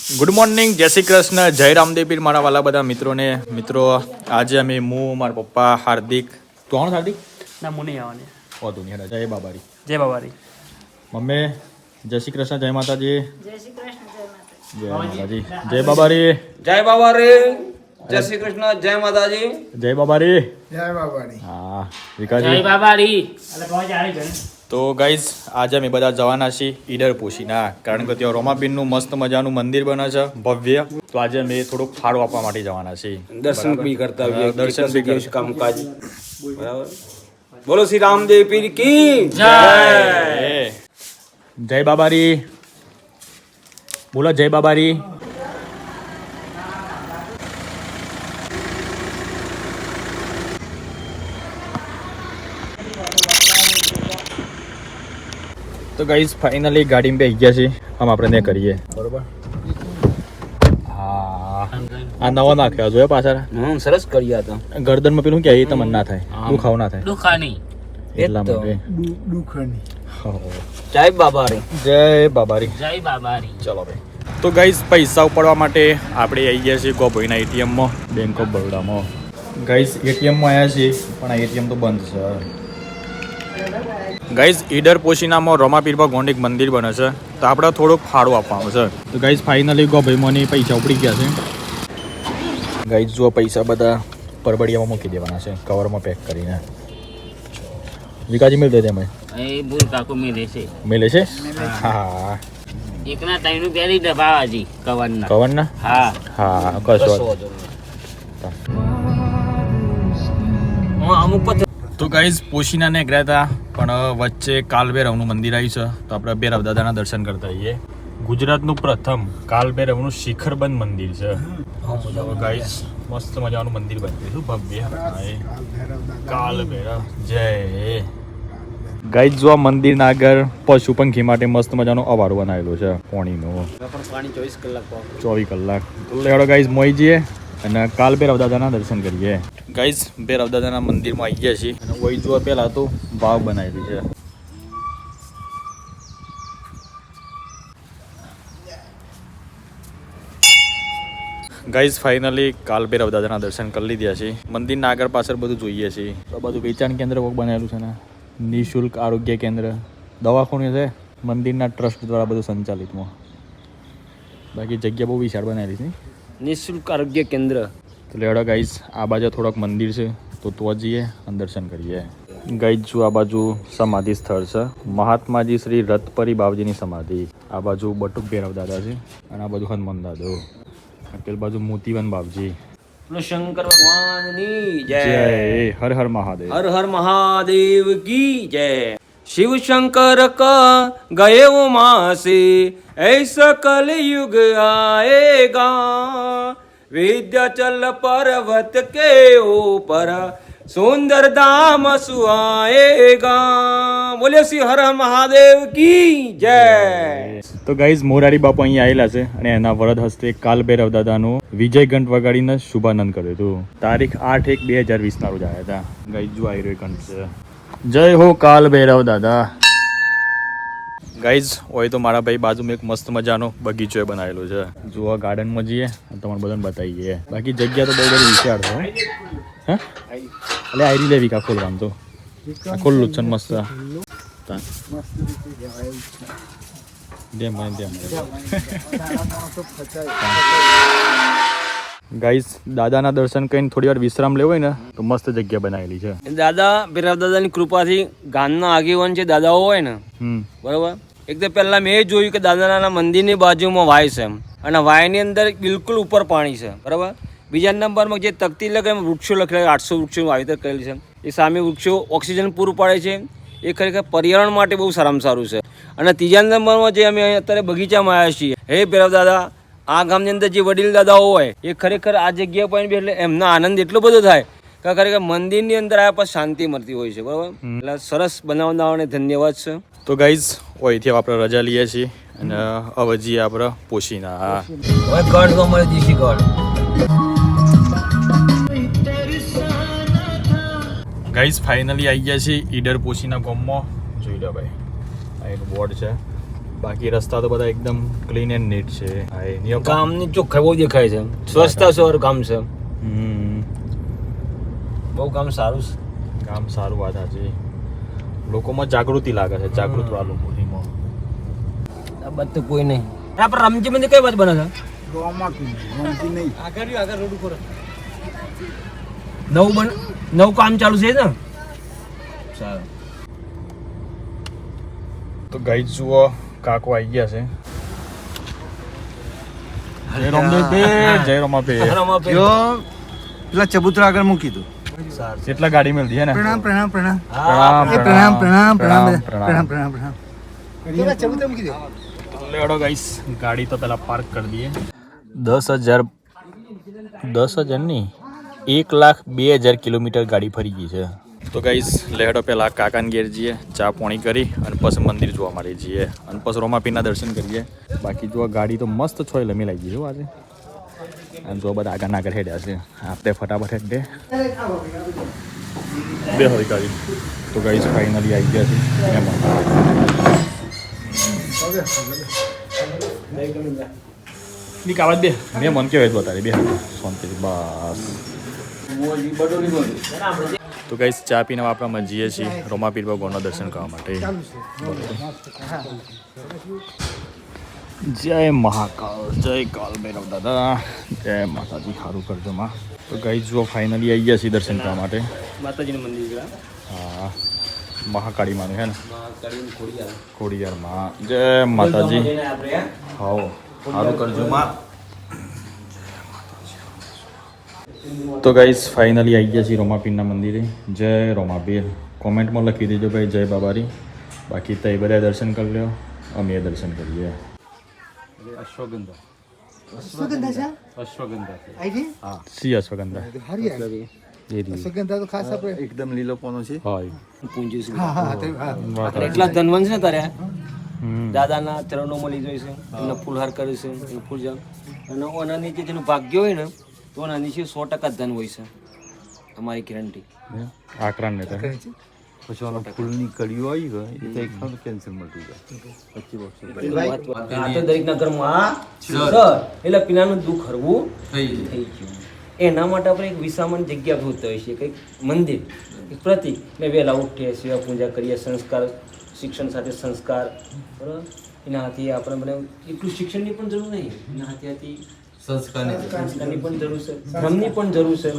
Good morning, જય શ્રી કૃષ્ણ, જય રામદેવ પીર મારા વાલા બધા મિત્રોને. મિત્રો આજે અમે મારા પપ્પા હાર્દિક, તું આવવાનું હાર્દિક? ના મું નહીં આવવાની. હોતું નહીં. જય બાબારી. જય બાબારી. મમ્મી જય શ્રી કૃષ્ણ, જય માતાજી. જય શ્રી કૃષ્ણ, જય માતાજી. જય માતાજી, જય બાબારી. જય બાબારી. જય શ્રી કૃષ્ણ, જય માતાજી. જય બાબારી. જય બાબારી. હા વિકાસજી. જય બાબારી. એટલે પહોંચ આવી ગઈ. તો ગાઈઝ આજે અમે બધા જવાના છીએ ઈડર પોશીના, કારણ કે ત્યાં રોમાપીરનું મસ્ત મજાનું મંદિર બને છે ભવ્ય. તો આજે અમે થોડુંક ફાળો આપવા માટે જવાના છીએ. દર્શન બી કરતા આવીએ, દર્શન બી દર્શન કામકાજ. બરાબર. બોલો શ્રી રામદેવ પીર કી જય. જય બાબારી. બોલો જય બાબારી. તો ગાઈઝ ફાઇનલી ગાડીમાં બેસી ગયા છે. આમ આપણે ને કરીએ બરોબર. હા આ નવા નાખ્યા જોયા પાછળ. સરસ કર્યા હતા. ગરદનમાં પેલું કે તમને ના થાય, દુખાવો ના થાય દુખાની. એટલા માટે. દુખાની. જય બાબારી. જય બાબારી. જય બાબારી. ચલો ભાઈ. તો ગાઈઝ પૈસા ઉપાડવા માટે આપણે આવી ગયા છીએ ગોભાઈના એટીએમમાં, બેંક ઓફ બરોડામાં. ગાઈઝ એટીએમમાં આવ્યા છીએ પણ આ એટીએમ તો બંધ છે. ગાઈઝ ઈડર પોશીનામાં રોમાપીર ભગવાન એક મંદિર બને છે, તો આપણે થોડુંક ફાળો આપવાનું છે. તો ગાઈઝ ફાઇનલી ગોભાઈમાંની પૈસા ઉપડી ગયા છે. ગાઈઝ જો પૈસા બધા પરબડિયામાં મૂકી દેવાના છે કવરમાં પેક કરીને. વિકાજી મિલ દે તેમાં એ ભૂલ કાકુ મેલે છે. મિલે છે. હા એકના ત્રણ પહેરી દબાવાજી કવરના. કવરના. હા હા કશો અમુક તો ગાઈઝ પોશીના ને ગયા હતા પણ વચ્ચે કાલભૈરવનું મંદિર આવ્યું છે, તો આપણે ભૈરવ દાદાના દર્શન કરતા આવીએ. ગુજરાતનું પ્રથમ કાલભૈરવનું શિખરબંધ મંદિર છે. ગાઈઝ મસ્ત મજાનું મંદિર બન્યું છે ભવ્ય. કાલભૈરવ જય. ગાઈઝ જો આ મંદિરના આગળ પશુ પંખી માટે મસ્ત મજાનો અવારો બનાવેલો છે પાણીનો. પાણી 24 કલાક 24 કલાક. તો લેવડો ગાઈઝ મોઈ જઈએ અને કાલભૈરવ દાદાના દર્શન કરીએ. ગાઈઝ ભૈરવ દાદાના મંદિરમાં આવી ગયા છીએ અને ઓઈ જોવા પહેલા તો વાવ બનાવેલી છે. ગાઈઝ ફાઇનલી કાલભૈરવ દાદાના દર્શન કરી લીધા છે. મંદિરના આગળ પાછળ બધું જોઈએ છીએ. તો બધું વેચાણ કેન્દ્ર બનાવેલું છે ને, નિઃશુલ્ક આરોગ્ય કેન્દ્ર, દવાખાનું છે મંદિરના ટ્રસ્ટ દ્વારા બધું સંચાલિતમાં. બાકી જગ્યા બહુ વિશાળ બનાવેલી છે. નિઃશુલ્ક આરોગ્ય કેન્દ્ર. તો લેવડો ગાઈઝ આ બાજુ થોડોક મંદિર છે તો જઈએ અને દર્શન કરીએ. ગાઈઝ જો આ બાજુ સમાધિ સ્થળ છે મહાત્માજી શ્રી રથપરી બાવજીની સમાધિ. આ બાજુ બટુક ભૈરવ દાદા છે અને આ બાજુ હનુમાન દાદો. પેલી બાજુ મોતીવન બાપજી. શંકર ભગવાનની જય. જય હર હર મહાદેવ. હર હર મહાદેવ કી જય. शिव शंकर का गए वो मासे ऐसा कल युग आएगा विद्याचल पर्वत के ऊपर सुंदर धाम सुहाएगा. बोले श्री हर महादेव की जय. તો ગાઈઝ મોરારી બાપુ અહીંયા આવેલા છે અને એના વરદ હસ્તે કાલભૈરવ દાદાનું વિજય ઘંટ વગાડીને શુભાનંદ કર્યું હતું. તારીખ 8/1/2020 ના રોજ આવ્યા હતા. ગાઈઝ જો આવી રહ્યો ઘંટ છે. જય હો કાલભૈરવ દાદા. ગાઈઝ હોય તો મારા ભાઈ બાજુમાં એક મસ્ત મજાનો બગીચો બનાવેલો છે. જો આ ગાર્ડનમાં જઈએ તમારે બધાને બતાવીએ. બાકી જગ્યા તો બહુ બધી વિશાળ છે. હા એટલે આયરી લેવી કા ખોલવાનું તો ખોલ્લું જ છે મસ્ત. ગાઈઝ દાદાના દર્શન કરીને થોડી વાર વિશ્રામ લેવો હોય ને તો મસ્ત જગ્યા બનાવેલી છે. દાદા ભૈરવ દાદાની કૃપાથી ગામના આગેવાન જે દાદાઓ હોય ને બરોબર, એક તો પહેલા મેં એ જોયું કે દાદાના મંદિરની બાજુમાં વાય છે અને વાયની અંદર બિલકુલ ઉપર પાણી છે બરાબર. બીજા નંબરમાં જે તકતી લગાવી વૃક્ષો લખેલા 800 વૃક્ષોનું વાવેતર કરેલું છે. એ સામે વૃક્ષો ઓક્સિજન પૂરું પાડે છે. એ ખરેખર પર્યાવરણ માટે બહુ સારામાં સારું છે. અને ત્રીજા નંબરમાં જે અમે અત્યારે બગીચામાં આવ્યા છીએ, હે ભૈરવ દાદા, આ ગામની અંદર જે વડીલ દાદાઓ હોય એ ખરેખર આ જગ્યા પર એટલે એમનો આનંદ એટલો બધો થાય કે ખરેખર મંદિરની અંદર આવ્યા પછી શાંતિ મળતી હોય છે બરાબર. એટલે સરસ બનાવનારાઓને ધન્યવાદ છે. તો ગાઈઝ અહીંથી આપણે રજા લઈએ છીએ અને હવે જઈએ આપણે પોશીના. ગઢ તો મળે દેશી ગઢ. ગાઈઝ ફાઇનલી આવી ગયા છીએ ઈડર પોશીના ગામમાં. જોઈ લો ભાઈ, આ એક બોર્ડ છે બાકી રસ્તા તો બધા એકદમ ક્લીન એન્ડ નીટ છે. હા એ નિયમ ગામની ચોખ્ખાઈ બહુ દેખાય છે. સ્વચ્છતા સર ગામ છે. બહુ ગામ સારું છે. કામ સારું વાત સાચી. લોકોમાં જાગૃતિ લાગે છે, જાગૃત વાળા લોકોમાં. આ બાદ તો કોઈ નહીં. આપણે રામજી મંદિર કઈ બાજુ બને છે? રોમાપીર નહીં. આગળ રોડ ઉપર નવું કામ ચાલુ છે ને. સારું. તો ગાઈસ જુઓ કાકો આવી ગયા છે. જય રોમાપીર. જો પેલા ચબૂતરા આગળ મૂકી દો. કેટલા ગાડી મળતી હે ને? પ્રણામ પ્રણામ પ્રણામ પ્રણામ, એ પ્રણામ પ્રણામ પ્રણામ પ્રણામ, પ્રણામ પ્રણામ પ્રણામ પેલા ચબૂતરા મૂકી દો. લેડો ગાઈસ ગાડી તો પેલા પાર્ક કરી દઈએ. 10,000 નહીં 1,02,000 કિલોમીટર ગાડી ફરી ગઈ છે. તો ગાઈસ લેડો પેલા કાકાને ઘેર જઈએ, ચા પાણી કરી અને પછી મંદિર જોવા માટે જઈએ અને પછી રોમાપીરના દર્શન કરીએ. બાકી જો ગાડી તો મસ્ત છોય લમી લાગી છે આજે. અને જો બધા આગળ હેડ્યા છે, આપણે ફટાફટ હેડ દે બે હોય ગાડી. તો ગાઈસ ફાઇનલી આવી ગયા છે એમાં. ની કાવત દે મેં મન કે વેચ બતાવી બે શાંતિથી બસ. તો ગાઈસ ચા પીને આપણે જઈએ છીએ રોમાપીર ભગવાનના દર્શન કરવા માટે. જય મહાકાલ, જય કાલ ભૈરવ દાદા, જય માતાજી, સારું કરજો માં. તો ગાઈસ જો ફાઇનલી આવી ગયા છીએ દર્શન કરવા માટે. માતાજીનું મંદિર. હા મહાકાળી માનું હે ને, ખોડિયાર માં. જય માતાજી. હાઓ સારું કરજો માં. તો ગાઈસ ફાઇનલી આવી ગયા છીએ રોમાપીરના મંદિરે. જય રોમાપીર. કોમેન્ટમાં લખી દેજો ભાઈ જય બાબારી. બાકી તઈ બધા દર્શન કરી લ્યો, અમે દર્શન કરીએ. અશ્વગંધા સી અશ્વગંધા અશ્વગંધા તો ખાસ આપણે એકદમ લીલો પોનો છે. હોય એટલા ધનવંત છે તારે દાદાના ચરણોમાં લીધો છે, એમને ફૂલહાર કર્યો છે, એને પૂજા અને ઓના નીચે જેનું ભાગ્ય હોય ને તો ઓના નીચે 100% ધન હોય છે. અમારી ગેરંટી. આકરાન ને પછી ઓનો ફૂલની કડીઓ આવી ગયો એ તો એક કેન્સર મટી જાય. 25 આ તો દરેકના ઘરમાં સર એટલે પીનાનું દુઃખ હરવું થઈ ગયું. એના માટે આપણે એક વિસામાન જગ્યા ગોતતા હોય છે, કંઈક મંદિર, એક પ્રતિક. ને વહેલા ઉઠીએ, સેવા પૂજા કરીએ, સંસ્કાર, શિક્ષણ સાથે સંસ્કાર, બરાબર. એના હાથી આપણે મને એટલું શિક્ષણની પણ જરૂર નહીં, એના હાથી સંસ્કારની પણ જરૂર છે, ધર્મની પણ જરૂર છે.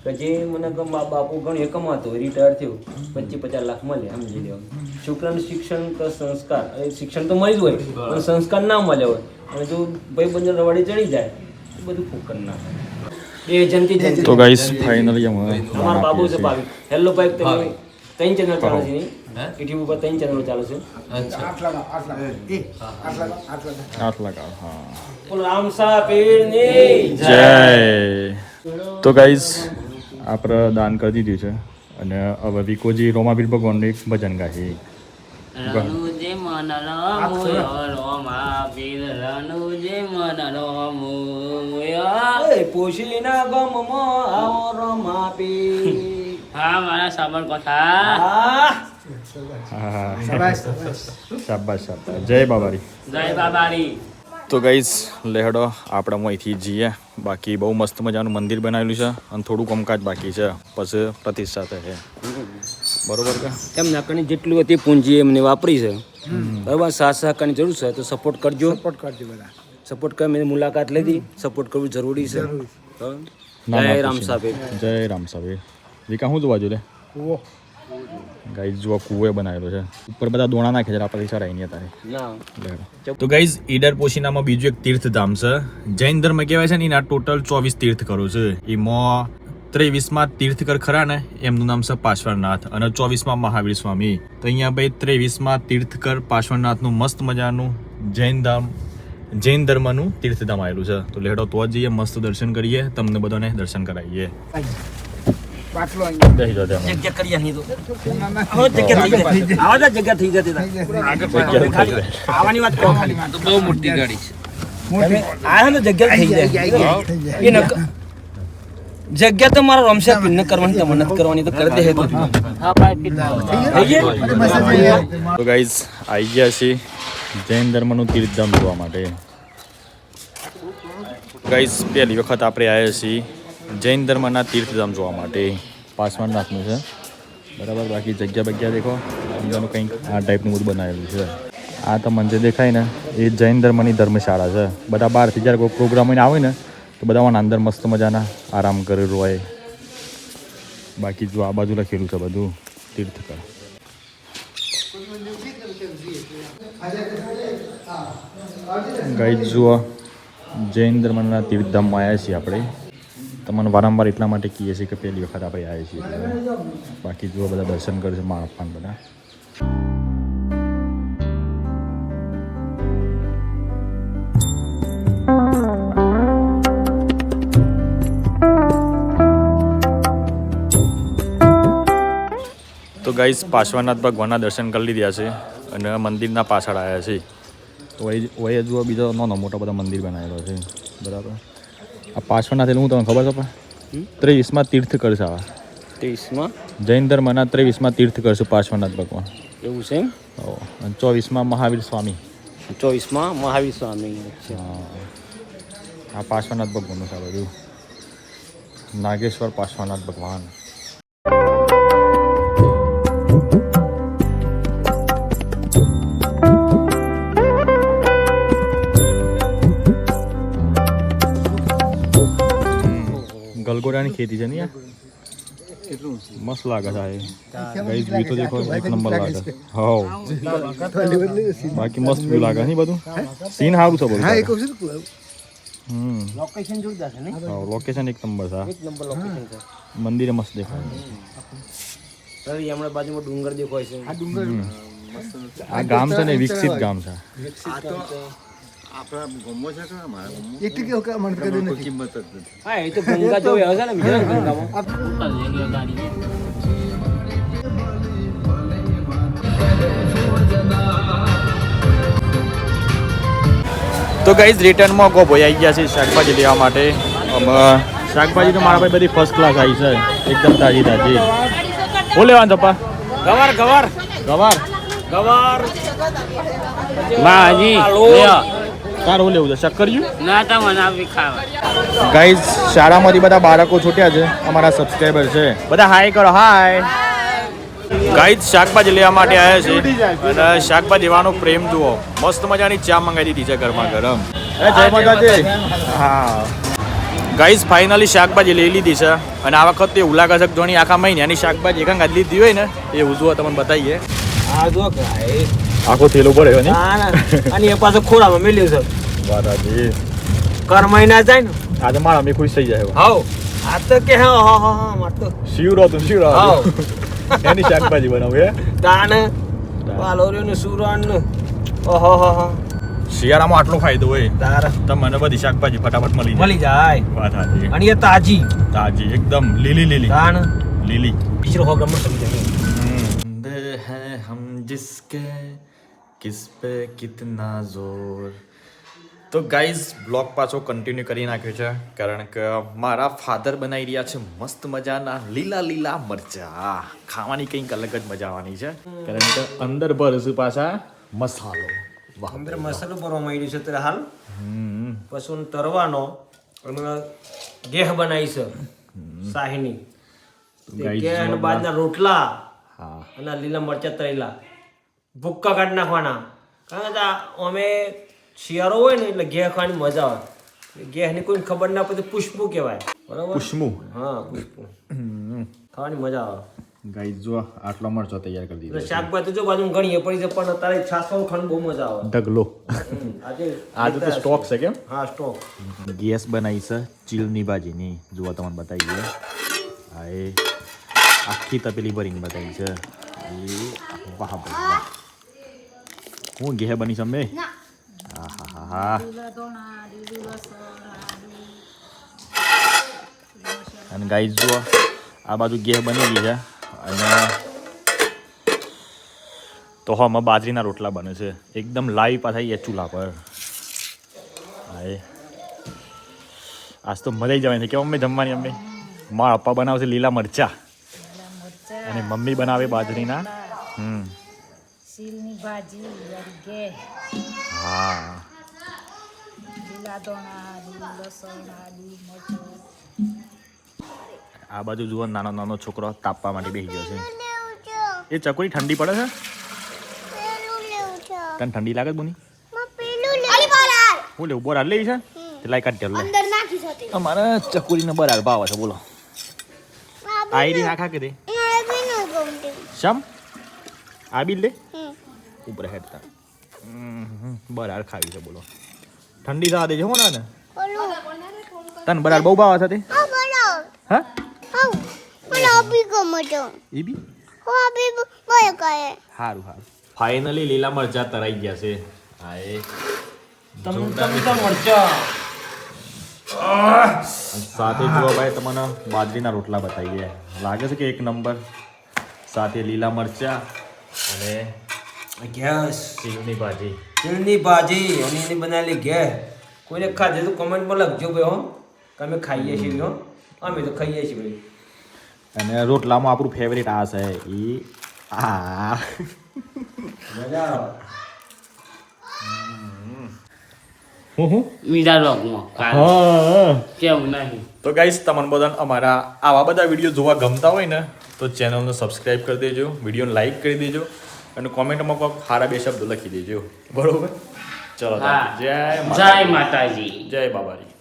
કે જે મને બાપુ ઘણું કમાતો હોય, રિટાયર થયો, 25-50 લાખ મળે, સમજી લેવાનું. છોકરાનું શિક્ષણ કે સંસ્કાર, શિક્ષણ તો મળી જ હોય પણ સંસ્કાર ના મળ્યા હોય અને જો ભાઈ બંને રવાડે ચડી જાય તો બધું ફૂકર ના થાય. બે જનતી તો ગાઈસ ફાઇનલી અમારા બાબુ છે ભાવિક. હેલો ભાઈ, તમે 3 ચેનલ ચાલે છે યુટ્યુબ ઉપર, 3 ચેનલો ચાલે છે. આટલા કાળ. હા રામસા પીરની જય. તો ગાઈસ આપણે દાન કરી દીધું છે અને હવે વિકોજી રોમાપીર ભગવાનનું એક ભજન ગાય. રણુજે મન રમુયો રોમાપીર, રણુજે મન રમુયો. પોશીના ગમમાં આવો રમાપી. હા મારા સાબરકાંઠા. શાબાશ શાબાશ. જય બાબારી. જય બાબારી. તો ગાઈસ લેહડો આપણે અહીંથી જઈએ. બાકી બહુ મસ્ત મજાનું મંદિર બનાવેલું છે અને થોડું કામકાજ બાકી છે, પછી પ્રતિષ્ઠા થશે. બરોબર કે એમ નાકની જેટલું હતી પૂંજી એમને વાપરી છે, બરાબર. સાથ સહકારની જરૂર છે તો સપોર્ટ કરજો. બધા સપોર્ટ કરી મેં મુલાકાત લીધી, સપોર્ટ કરવું જરૂરી છે. જય રામ સાહેબ. જય રામ સાહેબ. વિકા શું જોવા જોઈએ? કૂવો ગાઈઝ જો કૂવે બનાવેલો છે, ઉપર બધા દોણા નાખે છે, આપણે ઈચ્છા રહી નહીં તારે. ના તો ગાઈઝ ઈડર પોશીનામાં બીજું એક તીર્થધામ છે. જૈન ધર્મ કહેવાય છે ને, એના ટોટલ 24 તીર્થકરો છે. એમાં 23માં તીર્થકર ખરા ને એમનું નામ છે પાર્શ્વનાથ અને 24માં મહાવીર સ્વામી. તો અહીંયા ભાઈ 23માં તીર્થકર પાર્શ્વનાથનું મસ્ત મજાનું જૈન ધર્મનું તીર્થધામ આવેલું છે. તો લેડો તો જ જઈએ, મસ્ત દર્શન કરીએ, તમને બધાને દર્શન કરાવીએ. પાટલો અહીંયા બેસી જાઓ ત્યાં. જગ્યા કરી નહીં તો હવે જગ્યા થઈ જાય. આવા જગ્યા થઈ જતી આવવાની વાત કરો ખાલી. તો બહુ મોટી ગાડી છે, મોટી આ ને જગ્યા થઈ જાય. એ ન જગ્યા તો મારા રમશા પિન કરવાની, તમને નથી કરવાની તો કરી દે. હા ભાઈ તો ગાઈઝ આવી ગયા છીએ જૈન ધર્મનું તીર્થધામ જોવા માટે. ગાઈઝ પહેલી વખત આપણે આવ્યા છીએ જૈન ધર્મના તીર્થધામ જોવા માટે. પાસવાનનાથનું છે બરાબર. બાકી જગ્યા દેખો અંદરનું કંઈક આ ટાઈપનું બધું બનાવેલું છે. આ તો મંદિર દેખાય ને એ જૈન ધર્મની ધર્મશાળા છે. બધા બહારથી જ્યારે કોઈ પ્રોગ્રામ આવે ને તો બધા અંદર મસ્ત મજાના આરામ કરેલું હોય. બાકી જો આ બાજુ લખેલું છે બધું તીર્થકર. ગાઈઝ જુઓ જૈન ધર્મના તીર્થધામમાં આવ્યા છીએ આપણે. તમને વારંવાર એટલા માટે કહીએ છીએ કે પહેલી વખત આપણે આવ્યા છીએ. બાકી જુઓ બધા દર્શન કરશે માં આપવાન બધા. તો ગાઈઝ પાર્શ્વનાથ ભગવાનના દર્શન કરી લીધા છે અને મંદિરના પાછળ આવ્યા છે. તો વય જુઓ બીજો નાનો મોટો બધા મંદિર બનાવેલો છે બરાબર. આ પાર્શ્વનાથ એટલે હું તમને ખબર છે પણ 23માં તીર્થ કરશે. આવા 23માં જૈન ધર્મના 23માં તીર્થ કરશે પાર્શ્વનાથ ભગવાન. એવું છે એમ? અને 24માં મહાવીર સ્વામી. 24માં મહાવીર સ્વામી. આ પાર્શ્વનાથ ભગવાનનું છે બધું. નાગેશ્વર પાર્શ્વનાથ ભગવાન. ગલગોટાની ખેતી છે ને યાર. મસ્ત લાગે છે. ગાઈઝ વ્યૂ તો દેખો એક નંબર લાગે. હા બાકી મસ્ત વ્યૂ લાગે નહીં બધું. સીન સારું છે બધું. લોકેશન જોરદાર છે ને? હા લોકેશન એક નંબર છે. એક નંબર લોકેશન છે. મંદિરે મસ્ત દેખાય. સર હમણાં બાજુમાં ડુંગર દેખાય છે. આ ડુંગર આ ગામ છે ને વિકસિત ગામ છે. આપણા ગમો છે કે મારા ગમો એક કેવું કે મને કદી નથી. કિંમત જ નથી. હા એ તો ગંગા જોઈ હશે ને બીજા ગંગામાં. તો ગાઈઝ રિટર્નમાં ગો ભાઈ આવી ગયા છે શાકભાજી લેવા માટે. શાકભાજી તો મારા ભાઈ બધી ફર્સ્ટ ક્લાસ આવી છે એકદમ તાજી તાજી. શું લેવાનું પપ્પા? ગવાર ગવાર ગવાર ગવાર બાજી તાર શું લેવું છે? શક્કરિયું? ના તો મને આપી ખાવા. ગાઈઝ શાળામાંથી બધા બાળકો છૂટ્યા છે અમારા સબસ્ક્રાઈબર છે બધા. હાય કરો હાય. ગાઈઝ શાકભાજી લેવા માટે આવ્યા છે અને શાકભાજી લેવાનો પ્રેમ જુઓ. મસ્ત મજાની ચા મંગાવી દીધી છે ગરમા ગરમ. જય માતાજી. હા ગાઈઝ ફાઇનલી શાકભાજી લઈ લીધી છે અને આ વખતે એવું લાગે છે કે જોણી આખા મહિનાની શાકભાજી એકાંગાત લીધી હોય ને એવું જુઓ તમને બતાવીએ. આ જો ગાય આખો થેલો પડ્યો ને. અને એ પાછો ખોરામાં મેલ્યો છે. માતાજી કર મહિના જાય ને આજે મારા અમે ખુશ થઈ જાય. હાવ આ તો કે હા હા હા માર તો શિવરો તું શિવરો એની શાકભાજી બનાવું હે તાન વાલોરિયો ને સુરાન ને ઓહો હો હો. શિયાળામાં આટલો ફાયદો હોય તાર તમને બધી શાકભાજી ફટાફટ મળી જાય. વાત સાચી. અને એ તાજી તાજી એકદમ લીલી લીલી તાન લીલી. બીજો હો બ્રહ્મ સમજે है हम जिसके किस पे कितना जोर. તો ગાઈઝ બ્લોગ પાછો કન્ટિન્યુ કરી નાખ્યો છે કારણ કે મારા ફાધર બનાવી રહ્યા છે મસ્ત મજાના લીલા લીલા મરચા. ખાવાની કંઈક અલગ જ મજા આવવાની છે કારણ કે અંદર ભરશું પાછા મસાલો. અંદર મસાલો ભરવામાં આવ્યો છે ત્યારે હાલ પછી તરવાનો અને ગેહ બનાવી છે શાહીની. ગેહ અને બાજના રોટલા હા અને લીલા મરચા તળેલા ભૂક્કા કાઢી નાખવાના. કારણ કે અમે શિયાળો હોય ને એટલે ઘેર ખાવાની મજા આવે. ઘેરની કોઈ ખબર ના પડે પુષ્પુ કહેવાય બરાબર. પુષ્મુ. હા પુષ્પુ ખાવાની મજા આવે. ગાઈઝ જો આટલો મરચો તૈયાર કરી દીધો. શાકભાજી તો બાજુ ઘણી પડી છે પણ અત્યારે છાસમાં ખાવાની બહુ મજા આવે. ઢગલો. આજે તો સ્ટોક છે કેમ? હા સ્ટોક. ગેસ બનાવી છે ચીલની ભાજીની. જુઓ તમને બતાવીએ. હા એ આખી તપેલી ભરીને બતાવી છે. એ વાહ ભાઈ વાહ. હું ઘેર બની છે મેં. હા હા હા હા. અને ગાઈઝ જુઓ આ બાજુ ઘેર બની ગઈ છે અને તો હમણાં બાજરીના રોટલા બને છે એકદમ લાઈવ પાછા એ ચૂલા પર. હા એ આજ તો મજા જવાની છે. કેમ મમ્મી જમવાની? અમ્મી મારા પપ્પા બનાવશે લીલા મરચા અને મમ્મી બનાવે બાજરીના સીલની રીંગણાની ભાજી ગે હા લીલા ધોણા આદુ લસણ આદુ મરચું આ બાજુ જુઓ નાનો નાનો છોકરો તાપવા માટે બેસી ગયો છે એ ચકોરી ઠંડી પડે છે તને ઠંડી લાગે છે બોની હું લેવું બોરાર લેવી છે તે લાઈ કાઢ લે અમારે ચકોરીને બરાર ભાવ છે બોલો આયરી નાખા કે દે શમ આ બી લે ઉપર હેડતા બરાર ખાવી છે બોલો ઠંડી થવા દેજે હો ને તને બરાર બહુ ભાવ છે તે હા એ બી સારું સારું ફાઇનલી લીલા મરચા તરાઈ ગયા છે હા એ સાથે જુઓ ભાઈ તમને બાજરીના રોટલા બતાવીએ લાગે છે કે એક નંબર સાથે લીલા મરચા અને ગેસ ચીલની ભાજી ચીલની ભાજી અને એની બનાવેલી ઘેર કોઈને ખાધે તો કમેન્ટમાં લખજો ભાઈ હો કે અમે ખાઈએ છીએ હો અમે તો ખાઈએ છીએ ભાઈ અને રોટલામાં આપણું ફેવરેટ આ છે એ આ મજા આવે હું મીઠા રોગમાં કેવું નહીં તો ગાઈસ તમને બધાને અમારા આવા બધા વિડીયો જોવા ગમતા હોય ને તો ચેનલને સબસ્ક્રાઈબ કરી દેજો વિડીયોને લાઈક કરી દેજો અને કોમેન્ટમાં કોઈ સારા બે શબ્દો લખી દેજો બરોબર ચલો હા. જય જય માતાજી જય બાબાજી